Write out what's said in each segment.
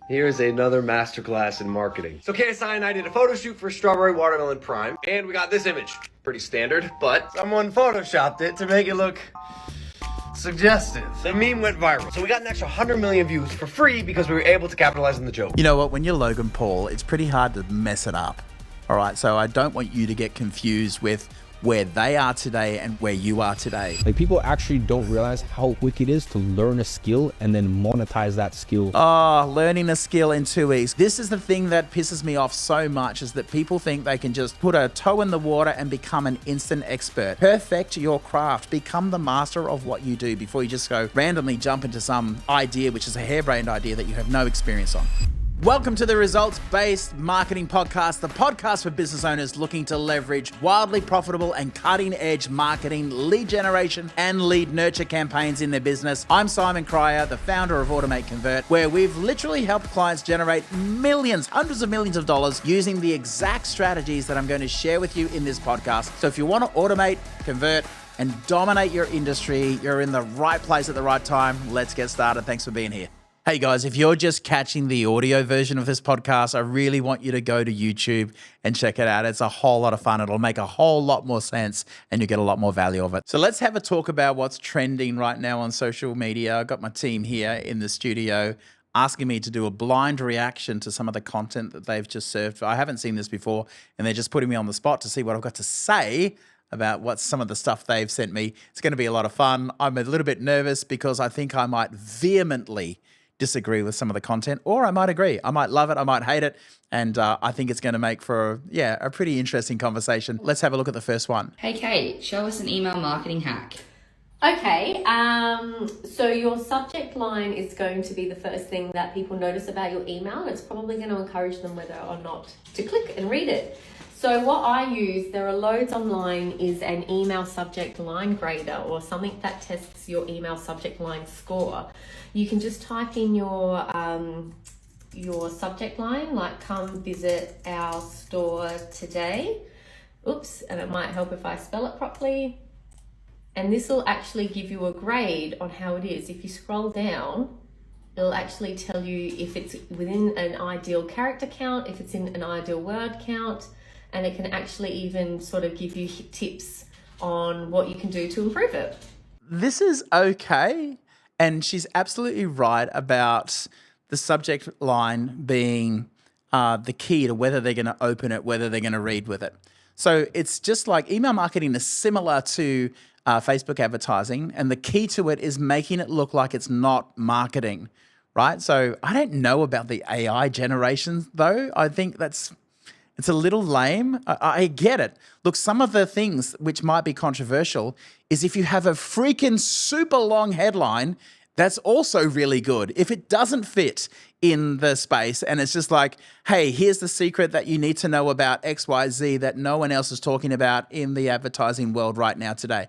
Here's another masterclass in marketing. So KSI and I did a photo shoot for Strawberry Watermelon Prime, and we got this image. Pretty standard, but someone photoshopped it to make it look suggestive. The meme went viral, so we got an extra 100 million views for free because we were able to capitalize on the joke. You know what, when you're Logan Paul, it's pretty hard to mess it up. All right, so I don't want you to get confused with where they are today and where you are today. Like, people actually don't realize how quick it is to learn a skill and then monetize that skill. Oh, learning a skill in 2 weeks. This is the thing that pisses me off so much, is that people think they can just put a toe in the water and become an instant expert. Perfect your craft. Become the master of what you do before you just go randomly jump into some idea, which is a harebrained idea that you have no experience on. Welcome to the Results-Based Marketing Podcast, the podcast for business owners looking to leverage wildly profitable and cutting-edge marketing, lead generation, and lead nurture campaigns in their business. I'm Simeon Cryer, the founder of Automate Convert, where we've literally helped clients generate millions, hundreds of millions of dollars using the exact strategies that I'm going to share with you in this podcast. So if you want to automate, convert, and dominate your industry, you're in the right place at the right time. Let's get started. Thanks for being here. Hey guys, if you're just catching the audio version of this podcast, I really want you to go to YouTube and check it out. It's a whole lot of fun. It'll make a whole lot more sense and you get a lot more value of it. So let's have a talk about what's trending right now on social media. I've got my team here in the studio asking me to do a blind reaction to some of the content that they've just served. I haven't seen this before, and they're just putting me on the spot to see what I've got to say about what some of the stuff they've sent me. It's going to be a lot of fun. I'm a little bit nervous because I think I might vehemently disagree with some of the content, or I might agree. I might love it, I might hate it, and I think it's going to make for, a pretty interesting conversation. Let's have a look at the first one. Hey Kate, show us an email marketing hack. Okay, so your subject line is going to be the first thing that people notice about your email, and it's probably going to encourage them whether or not to click and read it. So what I use, there are loads online, is an email subject line grader, or something that tests your email subject line score. You can just type in your subject line, like "come visit our store today." Oops, and it might help if I spell it properly. And this will actually give you a grade on how it is. If you scroll down, it'll actually tell you if it's within an ideal character count, if it's in an ideal word count, and it can actually even sort of give you tips on what you can do to improve it. This is okay, and she's absolutely right about the subject line being the key to whether they're going to open it, whether they're going to read with it. So it's just like email marketing is similar to Facebook advertising, and the key to it is making it look like it's not marketing, right? So I don't know about the AI generations, though. I think it's a little lame. I get it. Look, some of the things which might be controversial is if you have a freaking super long headline, that's also really good. If it doesn't fit in the space and it's just like, hey, here's the secret that you need to know about XYZ that no one else is talking about in the advertising world right now today,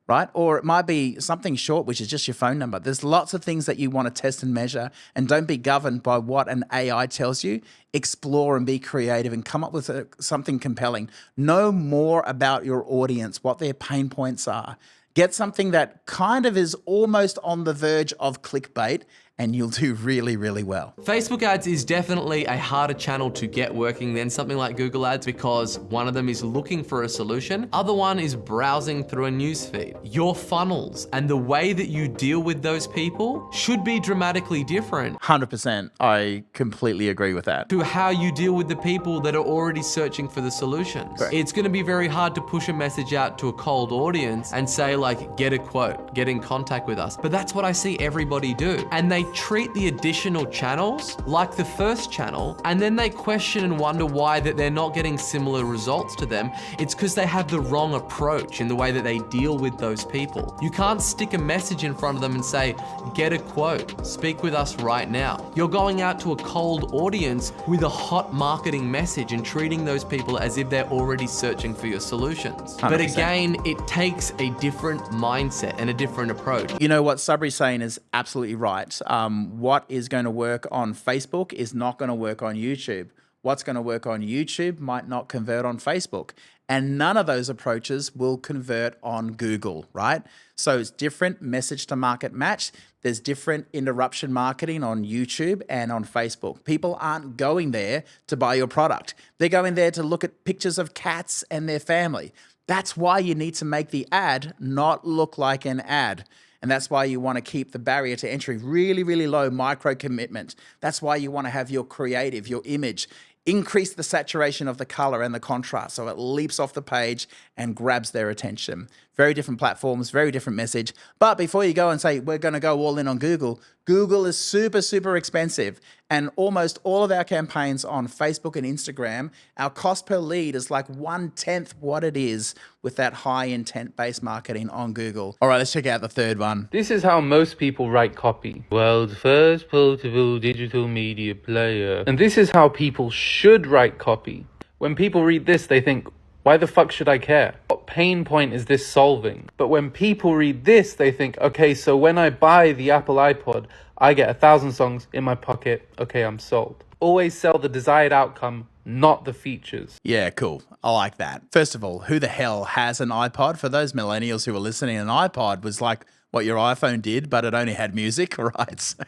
right? Or it might be something short, which is just your phone number. There's lots of things that you want to test and measure, and don't be governed by what an AI tells you. Explore and be creative and come up with something compelling. Know more about your audience, what their pain points are. Get something that kind of is almost on the verge of clickbait, and you'll do really, really well. Facebook ads is definitely a harder channel to get working than something like Google ads, because one of them is looking for a solution, other one is browsing through a newsfeed. Your funnels and the way that you deal with those people should be dramatically different. 100%. I completely agree with that. To how you deal with the people that are already searching for the solutions. Correct. It's going to be very hard to push a message out to a cold audience and say like, get a quote, get in contact with us. But that's what I see everybody do. And they treat the additional channels like the first channel, and then they question and wonder why that they're not getting similar results to them. It's because they have the wrong approach in the way that they deal with those people. You can't stick a message in front of them and say, get a quote, speak with us right now. You're going out to a cold audience with a hot marketing message and treating those people as if they're already searching for your solutions. 100%. But again, it takes a different mindset and a different approach. You know what Sabri's saying is absolutely right. What is going to work on Facebook is not going to work on YouTube. What's going to work on YouTube might not convert on Facebook. And none of those approaches will convert on Google, right? So it's different message to market match. There's different interruption marketing on YouTube and on Facebook. People aren't going there to buy your product. They're going there to look at pictures of cats and their family. That's why you need to make the ad not look like an ad. And that's why you want to keep the barrier to entry really, really low, micro commitment. That's why you want to have your creative, your image, increase the saturation of the color and the contrast so it leaps off the page and grabs their attention. Very different platforms, very different message. But before you go and say, we're going to go all in on Google, Google is super, super expensive. And almost all of our campaigns on Facebook and Instagram, our cost per lead is like 1/10 what it is with that high intent-based marketing on Google. All right, let's check out the third one. This is how most people write copy. World's first portable digital media player. And this is how people should write copy. When people read this, they think, why the fuck should I care? What pain point is this solving? But when people read this, they think, okay, so when I buy the Apple iPod, I get 1,000 songs in my pocket. Okay, I'm sold. Always sell the desired outcome, not the features. Yeah, cool. I like that. First of all, who the hell has an iPod? For those millennials who are listening, an iPod was like what your iPhone did, but it only had music, right? So,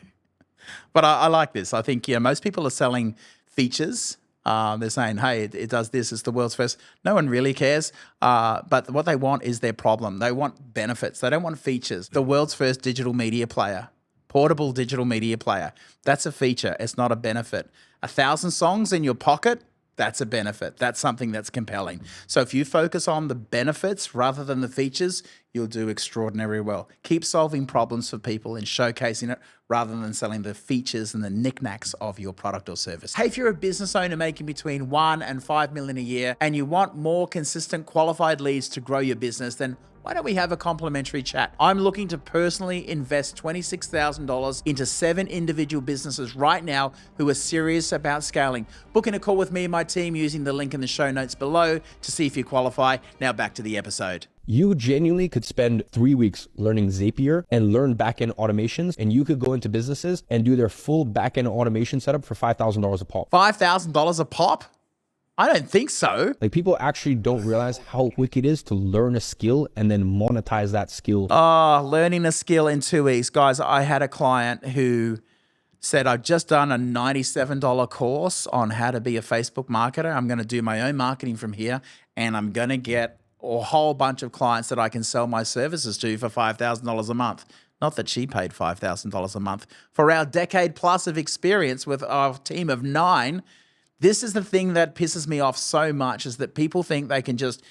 but I like this. I think, most people are selling features. They're saying, hey, it does this. It's the world's first. No one really cares. But what they want is their problem. They want benefits. They don't want features. The world's first digital media player, portable digital media player. That's a feature. It's not a benefit. 1,000 songs in your pocket, that's a benefit. That's something that's compelling. So if you focus on the benefits rather than the features, you'll do extraordinarily well. Keep solving problems for people and showcasing it rather than selling the features and the knickknacks of your product or service. Hey, if you're a business owner making between 1 and 5 million a year and you want more consistent qualified leads to grow your business, then why don't we have a complimentary chat? I'm looking to personally invest $26,000 into 7 individual businesses right now who are serious about scaling. Booking a call with me and my team using the link in the show notes below to see if you qualify. Now back to the episode. You genuinely could spend 3 weeks learning Zapier and learn backend automations, and you could go into businesses and do their full backend automation setup for $5,000 a pop. $5,000 a pop? I don't think so. Like, people actually don't realize how quick it is to learn a skill and then monetize that skill. Learning a skill in 2 weeks. Guys, I had a client who said, I've just done a $97 course on how to be a Facebook marketer. I'm going to do my own marketing from here, and I'm going to get a whole bunch of clients that I can sell my services to for $5,000 a month. Not that she paid $5,000 a month. For our decade plus of experience with our team of 9, this is the thing that pisses me off so much, is that people think they can just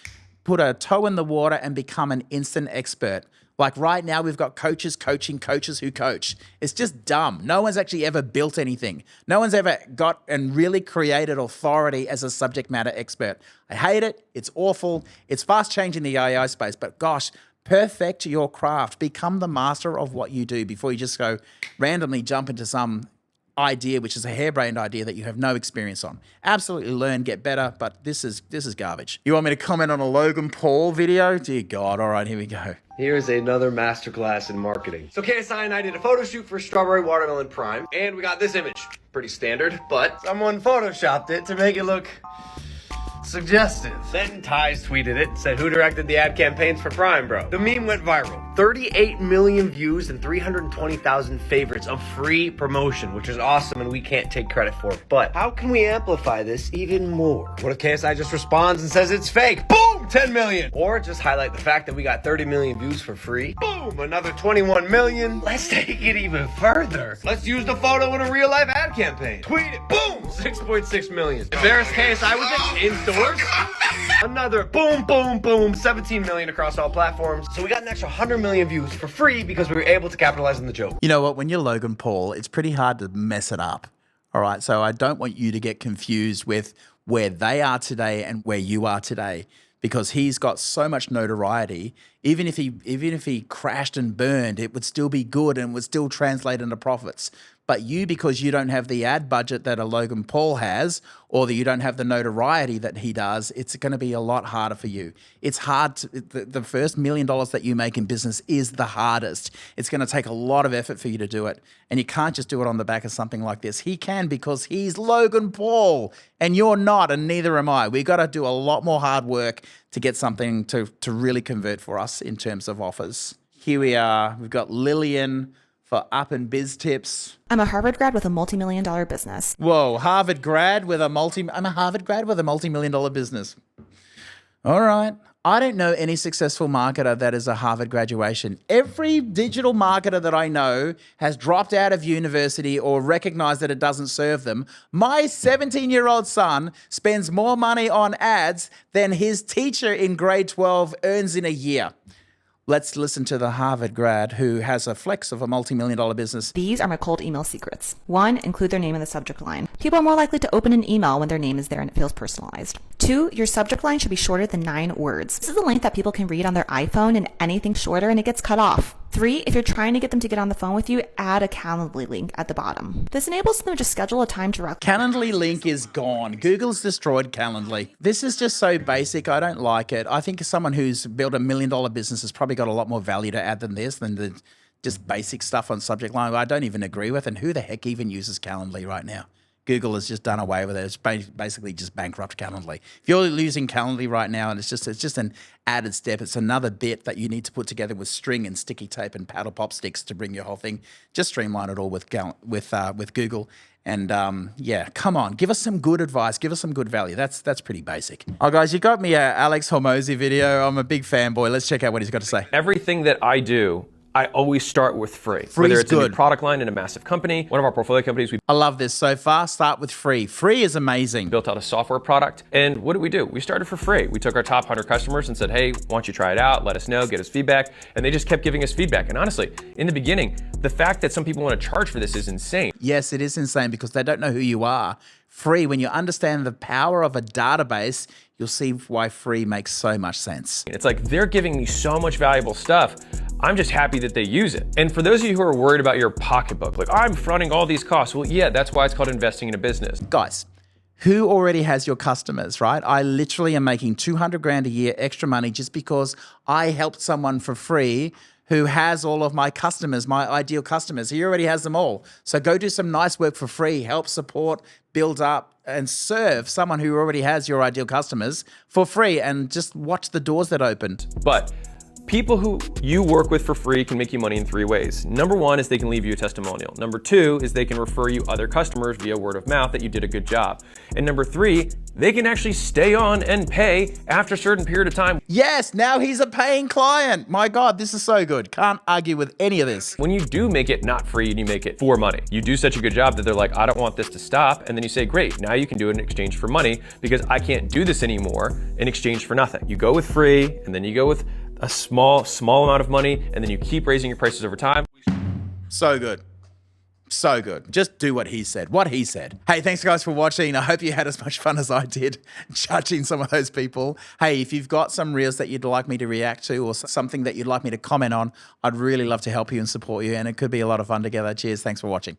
put a toe in the water and become an instant expert. Like right now, we've got coaches coaching coaches who coach. It's just dumb. No one's actually ever built anything. No one's ever got and really created authority as a subject matter expert. I hate it. It's awful. It's fast changing the AI space, but gosh, perfect your craft. Become the master of what you do before you just go randomly jump into some idea, which is a harebrained idea that you have no experience on. Absolutely learn, get better, but this is garbage. You want me to comment on a Logan Paul video? Dear God, all right, here we go. Here's another masterclass in marketing. So KSI and I did a photo shoot for Strawberry Watermelon Prime, and we got this image. Pretty standard, but someone photoshopped it to make it look suggestive. Then Ty's tweeted it, said, who directed the ad campaigns for Prime, bro? The meme went viral. 38 million views and 320,000 favorites of free promotion, which is awesome and we can't take credit for it. But how can we amplify this even more? What if KSI just responds and says it's fake? Boom, 10 million. Or just highlight the fact that we got 30 million views for free. Boom, another 21 million. Let's take it even further. Let's use the photo in a real life ad campaign. Tweet it, boom, 6.6 million. Embarrass KSI with it in stores. Another boom, boom, boom, 17 million across all platforms. So we got an extra 100 million views for free because we were able to capitalize on the joke. You know what? When you're Logan Paul, it's pretty hard to mess it up. All right. So I don't want you to get confused with where they are today and where you are today, because he's got so much notoriety. Even if he crashed and burned, it would still be good and would still translate into profits. But you, because you don't have the ad budget that a Logan Paul has, or that you don't have the notoriety that he does, it's going to be a lot harder for you. It's hard. The first $1 million that you make in business is the hardest. It's going to take a lot of effort for you to do it. And you can't just do it on the back of something like this. He can, because he's Logan Paul and you're not, and neither am I. We got to do a lot more hard work to get something to really convert for us in terms of offers. Here we are. We've got Lillian for Up and Biz Tips. I'm a Harvard grad with a multi-million-dollar business. Whoa, Harvard grad with I'm a Harvard grad with a multi-million-dollar business. All right. I don't know any successful marketer that is a Harvard graduation. Every digital marketer that I know has dropped out of university or recognized that it doesn't serve them. My 17-year-old son spends more money on ads than his teacher in grade 12 earns in a year. Let's listen to the Harvard grad who has a flex of a multi-million-dollar business. These are my cold email secrets. 1, include their name in the subject line. People are more likely to open an email when their name is there and it feels personalized. 2, your subject line should be shorter than 9 words. This is the length that people can read on their iPhone, and anything shorter and it gets cut off. 3, if you're trying to get them to get on the phone with you, add a Calendly link at the bottom. This enables them to just schedule a time to rock. Calendly link is gone. Google's destroyed Calendly. This is just so basic. I don't like it. I think someone who's built $1 million business has probably got a lot more value to add than this, than the just basic stuff on subject line I don't even agree with. And who the heck even uses Calendly right now? Google has just done away with it. It's basically just bankrupt Calendly. If you're using Calendly right now, and it's just an added step, it's another bit that you need to put together with string and sticky tape and paddle pop sticks to bring your whole thing. Just streamline it all with Google. And yeah, come on, give us some good advice, give us some good value. That's pretty basic. Oh, guys, you got me a Alex Hormozi video. I'm a big fanboy. Let's check out what he's got to say. Everything that I do, I always start with free. Free's Whether it's a good. new product line in a massive company, one of our portfolio companies, we I love this so far. Start with free. Free is amazing. built out a software product. And what did? We started for free. We took our top 100 customers and said, hey, why don't you try it out? Let us know, get us feedback. And they just kept giving us feedback. And honestly, in the beginning, the fact that some people want to charge for this is insane. Yes, it is insane because they don't know who you are. Free, when you understand the power of a database, you'll see why free makes so much sense. It's like they're giving me so much valuable stuff. I'm just happy that they use it. And for those of you who are worried about your pocketbook, like I'm fronting all these costs. Well, yeah, that's why it's called investing in a business. Guys, who already has your customers, right? I literally am making 200 grand a year extra money just because I helped someone for free who has all of my customers, my ideal customers. He already has them all. So go do some nice work for free, help support, build up, and serve someone who already has your ideal customers for free, and just watch the doors that opened. But people who you work with for free can make you money in 3 ways. Number 1 is they can leave you a testimonial. Number 2 is they can refer you other customers via word of mouth that you did a good job. And number 3, they can actually stay on and pay after a certain period of time. Yes, now he's a paying client. My God, this is so good. Can't argue with any of this. When you do make it not free and you make it for money, you do such a good job that they're like, I don't want this to stop. And then you say, great, now you can do it in exchange for money because I can't do this anymore in exchange for nothing. You go with free, and then you go with a small amount of money, and then you keep raising your prices over time. So good. So good. Just do what he said. Hey, thanks guys for watching. I hope you had as much fun as I did judging some of those people. Hey, if you've got some reels that you'd like me to react to or something that you'd like me to comment on, I'd really love to help you and support you, and it could be a lot of fun together. Cheers. Thanks for watching.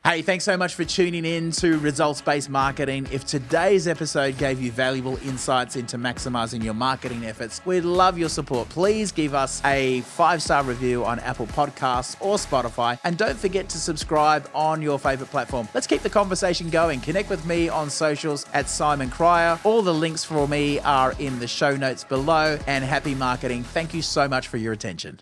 Hey, thanks so much for tuning in to Results-Based Marketing. If today's episode gave you valuable insights into maximizing your marketing efforts, we'd love your support. Please give us a 5-star review on Apple Podcasts or Spotify, and don't forget to subscribe on your favorite platform. Let's keep the conversation going. Connect with me on socials at Simeon Cryer. All the links for me are in the show notes below, and happy marketing. Thank you so much for your attention.